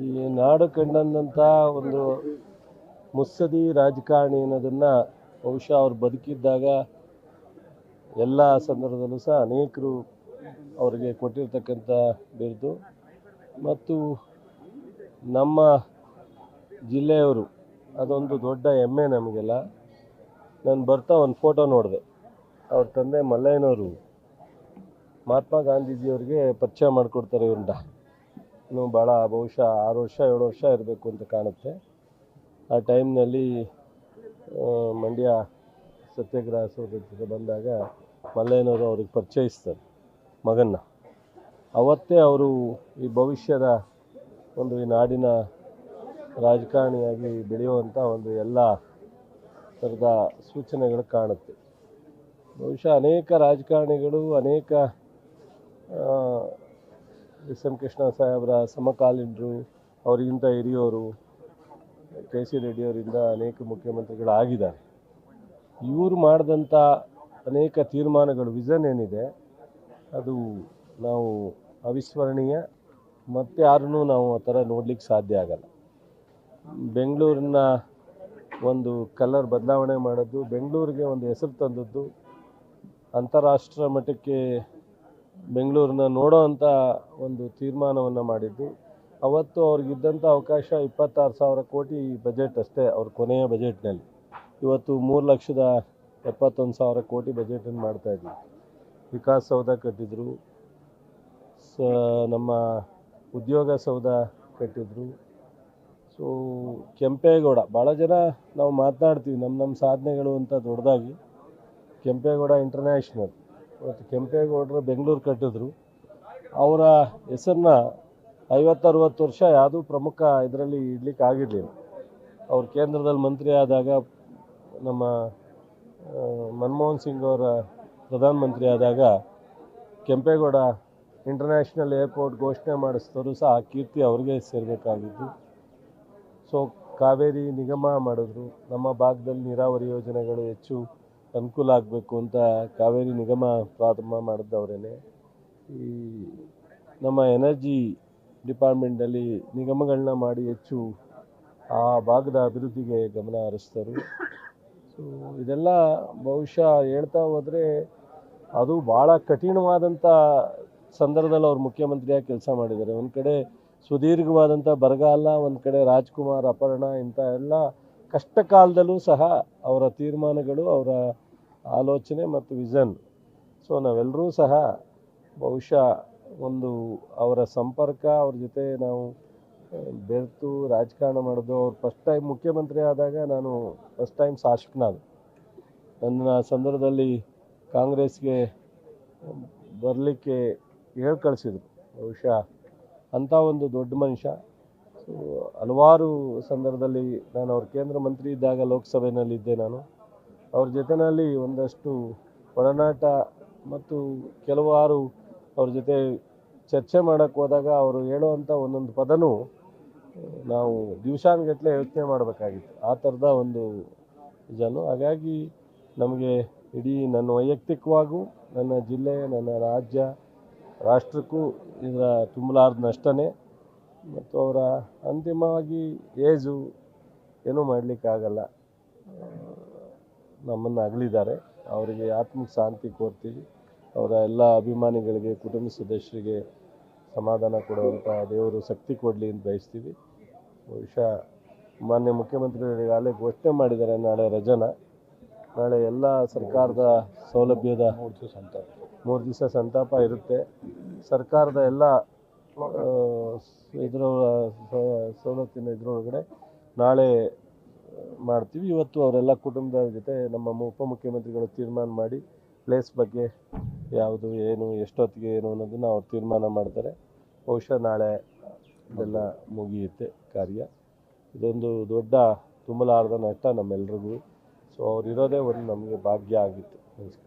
ಈ ನಾಡು ಕಂಡಂಥ ಒಂದು ಮುತ್ಸದಿ ರಾಜಕಾರಣಿ ಅನ್ನೋದನ್ನು ಬಹುಶಃ ಅವ್ರು ಬದುಕಿದ್ದಾಗ ಎಲ್ಲ ಸಂದರ್ಭದಲ್ಲೂ ಸಹ ಅನೇಕರು ಅವರಿಗೆ ಕೊಟ್ಟಿರ್ತಕ್ಕಂಥ ಬಿರುದು ಮತ್ತು ನಮ್ಮ ಜಿಲ್ಲೆಯವರು ಅದೊಂದು ದೊಡ್ಡ ಹೆಮ್ಮೆ ನಮಗೆಲ್ಲ. ನಾನು ಬರ್ತಾ ಒಂದು ಫೋಟೋ ನೋಡಿದೆ. ಅವ್ರ ತಂದೆ ಮಲ್ಲಯ್ಯನವರು ಮಹಾತ್ಮ ಗಾಂಧೀಜಿಯವ್ರಿಗೆ ಪರಿಚಯ ಮಾಡಿಕೊಡ್ತಾರೆ ಇವ್ರನ್ನ. ಇನ್ನು ಭಾಳ ಬಹುಶಃ 6 ವರ್ಷ 7 ವರ್ಷ ಇರಬೇಕು ಅಂತ ಕಾಣುತ್ತೆ. ಆ ಟೈಮ್ನಲ್ಲಿ ಮಂಡ್ಯ ಸತ್ಯಾಗ್ರಹ ಸೌಧಕ್ಕೆ ಬಂದಾಗ ಮಲ್ಲಯ್ಯನವರು ಅವ್ರಿಗೆ ಪರಿಚಯಿಸ್ತಾರೆ ಮಗನ್ನ. ಅವತ್ತೇ ಅವರು ಈ ಭವಿಷ್ಯದ ಒಂದು ಈ ನಾಡಿನ ರಾಜಕಾರಣಿಯಾಗಿ ಬೆಳೆಯುವಂಥ ಒಂದು ಎಲ್ಲ ಥರದ ಸೂಚನೆಗಳು ಕಾಣುತ್ತೆ. ಬಹುಶಃ ಅನೇಕ ರಾಜಕಾರಣಿಗಳು ಅನೇಕ ಎಸ್ ಎಂ ಕೃಷ್ಣ ಸಾಹೇಬರ ಸಮಕಾಲೀನರು, ಅವರಿಗಿಂತ ಹಿರಿಯವರು, ಕೆ ಸಿ ರೆಡ್ಡಿಯವರಿಂದ ಅನೇಕ ಮುಖ್ಯಮಂತ್ರಿಗಳಾಗಿದ್ದಾರೆ. ಇವರು ಮಾಡಿದಂಥ ಅನೇಕ ತೀರ್ಮಾನಗಳು ವಿಷನ್ ಏನಿದೆ ಅದು ನಾವು ಅವಿಸ್ಮರಣೀಯ. ಮತ್ತು ಯಾರನ್ನೂ ನಾವು ಆ ಥರ ನೋಡಲಿಕ್ಕೆ ಸಾಧ್ಯ ಆಗಲ್ಲ. ಬೆಂಗಳೂರಿನ ಒಂದು ಕಲರ್ ಬದಲಾವಣೆ ಮಾಡೋದು, ಬೆಂಗಳೂರಿಗೆ ಒಂದು ಹೆಸರು ತಂದದ್ದು, ಅಂತಾರಾಷ್ಟ್ರೀಯ ಮಟ್ಟಕ್ಕೆ ಬೆಂಗಳೂರನ್ನ ನೋಡೋ ಅಂಥ ಒಂದು ತೀರ್ಮಾನವನ್ನು ಮಾಡಿದ್ದು. ಅವತ್ತು ಅವ್ರಿಗಿದ್ದಂಥ ಅವಕಾಶ 26,000 ಕೋಟಿ ಬಜೆಟ್ ಅಷ್ಟೇ ಅವ್ರ ಕೊನೆಯ ಬಜೆಟ್ನಲ್ಲಿ. ಇವತ್ತು 3,71,000 ಕೋಟಿ ಬಜೆಟನ್ನು ಮಾಡ್ತಾಯಿದ್ವಿ. ವಿಕಾಸಸೌಧ ಕಟ್ಟಿದ್ರು, ನಮ್ಮ ಉದ್ಯೋಗ ಸೌಧ ಕಟ್ಟಿದ್ರು. ಸೊ ಕೆಂಪೇಗೌಡ, ಭಾಳ ಜನ ನಾವು ಮಾತನಾಡ್ತೀವಿ ನಮ್ಮ ಸಾಧನೆಗಳು ಅಂತ ದೊಡ್ಡದಾಗಿ. ಕೆಂಪೇಗೌಡ ಇಂಟರ್ನ್ಯಾಷನಲ್, ಮತ್ತು ಕೆಂಪೇಗೌಡರು ಬೆಂಗಳೂರು ಕಟ್ಟಿದ್ರು. ಅವರ ಹೆಸರನ್ನ 50-60 ವರ್ಷ ಯಾವುದೂ ಪ್ರಮುಖ ಇದರಲ್ಲಿ ಇಡ್ಲಿಕ್ಕೆ ಆಗಿರಲಿಲ್ಲ. ಅವ್ರು ಕೇಂದ್ರದಲ್ಲಿ ಮಂತ್ರಿ ಆದಾಗ, ನಮ್ಮ ಮನಮೋಹನ್ ಸಿಂಗ್ ಅವರ ಪ್ರಧಾನಮಂತ್ರಿ ಆದಾಗ ಕೆಂಪೇಗೌಡ ಇಂಟರ್ನ್ಯಾಷನಲ್ ಏರ್ಪೋರ್ಟ್ ಘೋಷಣೆ ಮಾಡಿಸಿದ್ರು ಸಹ ಆ ಕೀರ್ತಿ ಅವ್ರಿಗೆ ಸೇರಬೇಕಾಗಿದ್ದು. ಸೊ ಕಾವೇರಿ ನಿಗಮ ಮಾಡಿದ್ರು. ನಮ್ಮ ಭಾಗದಲ್ಲಿ ನೀರಾವರಿ ಯೋಜನೆಗಳು ಹೆಚ್ಚು ಅನುಕೂಲ ಆಗಬೇಕು ಅಂತ ಕಾವೇರಿ ನಿಗಮ ಪ್ರಾರಂಭ ಮಾಡಿದ್ದವರೇನೆ. ಈ ನಮ್ಮ ಎನರ್ಜಿ ಡಿಪಾರ್ಟ್ಮೆಂಟಲ್ಲಿ ನಿಗಮಗಳನ್ನ ಮಾಡಿ ಹೆಚ್ಚು ಆ ಭಾಗದ ಅಭಿವೃದ್ಧಿಗೆ ಗಮನ ಹರಿಸಿದರು. ಸೊ ಇದೆಲ್ಲ ಬಹುಶಃ ಹೇಳ್ತಾ ಹೋದರೆ ಅದು ಭಾಳ ಕಠಿಣವಾದಂಥ ಸಂದರ್ಭದಲ್ಲಿ ಅವ್ರು ಮುಖ್ಯಮಂತ್ರಿಯಾಗಿ ಕೆಲಸ ಮಾಡಿದ್ದಾರೆ. ಒಂದು ಕಡೆ ಸುದೀರ್ಘವಾದಂಥ ಬರಗಾಲ, ಒಂದು ಕಡೆ ರಾಜ್ಕುಮಾರ್ ಅಪಹರಣ, ಇಂಥ ಎಲ್ಲ ಕಷ್ಟ ಕಾಲದಲ್ಲೂ ಸಹ ಅವರ ತೀರ್ಮಾನಗಳು, ಅವರ ಆಲೋಚನೆ ಮತ್ತು ವಿಷನ್. ಸೊ ನಾವೆಲ್ಲರೂ ಸಹ ಬಹುಶಃ ಒಂದು ಅವರ ಸಂಪರ್ಕ, ಅವ್ರ ಜೊತೆ ನಾವು ಬೆರೆತು ರಾಜಕಾರಣ ಮಾಡೋದು. ಅವ್ರು ಫಸ್ಟ್ ಟೈಮ್ ಮುಖ್ಯಮಂತ್ರಿ ಆದಾಗ ನಾನು ಫಸ್ಟ್ ಟೈಮ್ ಶಾಸಕನಾದ. ನನ್ನ ಸಂದರ್ಭದಲ್ಲಿ ಕಾಂಗ್ರೆಸ್ಗೆ ಬರಲಿಕ್ಕೆ ಹೇಳಿ ಕಳಿಸಿದ್ರು. ಬಹುಶಃ ಅಂಥ ಒಂದು ದೊಡ್ಡ ಮನುಷ್ಯ. ಸೊ ಹಲವಾರು ಸಂದರ್ಭದಲ್ಲಿ ನಾನು ಅವ್ರ ಕೇಂದ್ರ ಮಂತ್ರಿ ಇದ್ದಾಗ ಲೋಕಸಭೆಯಲ್ಲಿದ್ದೆ. ನಾನು ಅವ್ರ ಜೊತೆಯಲ್ಲಿ ಒಂದಷ್ಟು ಒಡನಾಟ ಮತ್ತು ಕೆಲವಾರು ಅವ್ರ ಜೊತೆ ಚರ್ಚೆ ಮಾಡೋಕ್ಕೆ ಹೋದಾಗ ಅವರು ಹೇಳುವಂಥ ಒಂದೊಂದು ಪದನೂ ನಾವು ದಿವಸಾನುಗಟ್ಟಲೆ ಯೋಚನೆ ಮಾಡಬೇಕಾಗಿತ್ತು. ಆ ಥರದ ಒಂದು ಜನ. ಹಾಗಾಗಿ ನಮಗೆ ಇಡೀ ನನ್ನ ವೈಯಕ್ತಿಕವಾಗೂ, ನನ್ನ ಜಿಲ್ಲೆ, ನನ್ನ ರಾಜ್ಯ, ರಾಷ್ಟ್ರಕ್ಕೂ ಇದರ ತುಂಬಲಾರ್ದ ನಷ್ಟನೇ. ಮತ್ತು ಅವರ ಅಂತಿಮವಾಗಿ ಏಜು ಏನೂ ಮಾಡಲಿಕ್ಕಾಗಲ್ಲ. ನಮ್ಮನ್ನು ಅಗಲಿದ್ದಾರೆ. ಅವರಿಗೆ ಆತ್ಮಕ್ಕೆ ಶಾಂತಿ ಕೋರ್ತೀವಿ. ಅವರ ಎಲ್ಲ ಅಭಿಮಾನಿಗಳಿಗೆ, ಕುಟುಂಬ ಸದಸ್ಯರಿಗೆ ಸಮಾಧಾನ ಕೊಡುವಂಥ ದೇವರು ಶಕ್ತಿ ಕೊಡಲಿ ಅಂತ ಬಯಸ್ತೀವಿ. ಬಹುಶಃ ಮಾನ್ಯ ಮುಖ್ಯಮಂತ್ರಿಗಳಿಗಾಗಲೇ ಘೋಷಣೆ ಮಾಡಿದ್ದಾರೆ ನಾಳೆ ರಜನ. ನಾಳೆ ಎಲ್ಲ ಸರ್ಕಾರದ ಸೌಲಭ್ಯದ 3 ದಿವಸ ಸಂತಾಪ ಇರುತ್ತೆ. ಸರ್ಕಾರದ ಎಲ್ಲ ಇದರ ಸವಲತ್ತಿನ ಇದರೊಳಗಡೆ ನಾಳೆ ಮಾಡ್ತೀವಿ. ಇವತ್ತು ಅವರೆಲ್ಲ ಕುಟುಂಬದ ಜೊತೆ ನಮ್ಮ ಉಪಮುಖ್ಯಮಂತ್ರಿಗಳು ತೀರ್ಮಾನ ಮಾಡಿ ಪ್ಲೇಸ್ ಬಗ್ಗೆ ಯಾವುದು, ಏನು, ಎಷ್ಟೊತ್ತಿಗೆ ಏನು ಅನ್ನೋದನ್ನು ಅವ್ರು ತೀರ್ಮಾನ ಮಾಡ್ತಾರೆ. ಬಹುಶಃ ನಾಳೆ ಇದೆಲ್ಲ ಮುಗಿಯುತ್ತೆ ಕಾರ್ಯ. ಇದೊಂದು ದೊಡ್ಡ ತುಂಬಲಾರದ ನಷ್ಟ ನಮ್ಮೆಲ್ರಿಗೂ. ಸೊ ಅವರಿರೋದೇ ಒಂದು ನಮಗೆ ಭಾಗ್ಯ ಆಗಿತ್ತು. ನಮಸ್ಕಾರ.